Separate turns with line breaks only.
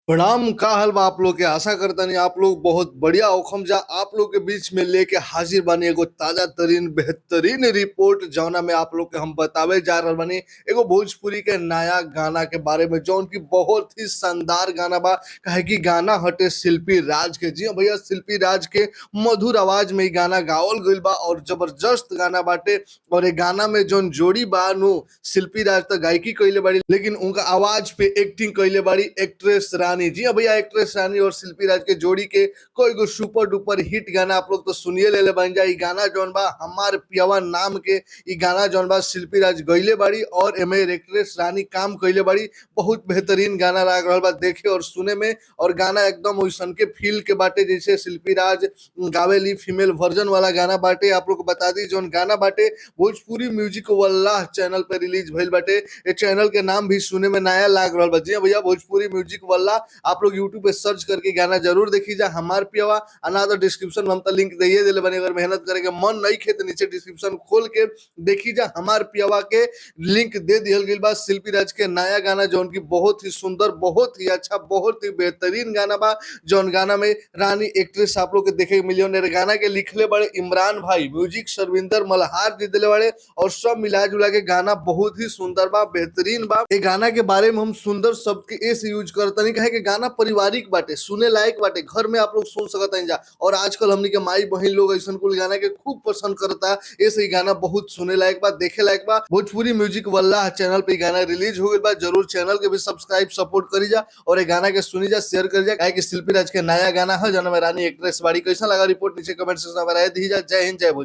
प्रणाम। का हाल बा आप लोग के? आशा करता नहीं आप लोग बहुत बढ़िया होखम जा। आप लोग के बीच में लेके हाजिर बानी एगो ताजा तरीन बेहतरीन रिपोर्ट जौना में आप लोग के हम बतावे जा रहल बानी एगो भोजपुरी के नया गाना के बारे में, जौन की बहुत ही शानदार गाना बा। काहे कि गाना हटे शिल्पी राज के। जी हाँ भैया, शिल्पी राज के मधुर आवाज में ई गाना गावल गइल बा और जबरदस्त गाना बाटे। और ये गाना में जौन जोड़ी बा नु, शिल्पी राज तो गायकी कइले बाड़ी, लेकिन उनका आवाज पे एक्टिंग कइले बाड़ी एक्ट्रेस रानी। जी हाँ भैया, एक्ट्रेस रानी और शिल्पी राज के जोड़ी के कोई गो सुपर डुपर हिट गाना आप लोग तो सुनिए ले बन जा। ई गाना जौन बा हमार पियावा नाम के ई गाना जौन बा शिल्पी राज गइले बाड़ी और एमे एक्ट्रेस रानी काम कइले बाड़ी। बहुत बेहतरीन गाना लाग रहल बा देखे और सुने में। और गाना एकदम वैसन के फील के बाटे जैसे शिल्पी राज गावेली, फीमेल वर्जन वाला गाना बाटे। आप लोग को बता दी जौन गाना बाटे भोजपुरी म्यूजिक वल्लाह चैनल पे रिलीज भइल बाटे। ये चैनल के नाम भी सुने में नया लाग रहल बा। जी हाँ भैया, भोजपुरी म्यूजिक वल्लाह। आप लोग यूट्यूब पे सर्च करके गाना जरूर देखी जा हमार पियावा। अनादर डिस्क्रिप्शन में हम तो लिंक दिए दिले बने। अगर मेहनत करे के मन नहीं खे तो नीचे डिस्क्रिप्शन खोल के देखी जा हमार पियावा के लिंक दे दिहल गइल बा। शिल्पी राज के नया गाना जौन की बहुत ही सुंदर, बहुत ही अच्छा, बहुत ही बेहतरीन गाना बा। जौन गाना में रानी एक्ट्रेस आप लोग के देखे के मिलियन। गाना के लिखले बड़े इमरान भाई, म्यूजिक शर्विंदर मल्हार जी दिले बड़े। और सब मिला जुला के गाना बहुत ही सुंदर बा, बेहतरीन बा। ये गाना के बारे में हम सुंदर शब्द के ऐसे यूज करता नहीं कहे कि गाना पारिवारिक बाटे, सुने लायक बाटे, घर में आप लोग सुन सकत हैं जा। और आजकल हमनी के माई बहन लोग ऐसा कुल गाना के खूब पसंद करता। ऐसे ही गाना बहुत सुने लायक बा, देखे लायक बा। भोजपुरी म्यूजिक वल्लाह चैनल पे गाना रिलीज हो गइल बा। जरूर चैनल के भी सब्सक्राइब सपोर्ट करी जा और ये गाना के सुनी जा, शेयर करी जा। काहे कि शिल्पी राज के नया गाना है जौन में रानी एक्ट्रेस बाड़ी। कैसा लगा रिपोर्ट नीचे कमेंट सेक्शन में राय दी जा। जय हिंद, जय भोजपुरी।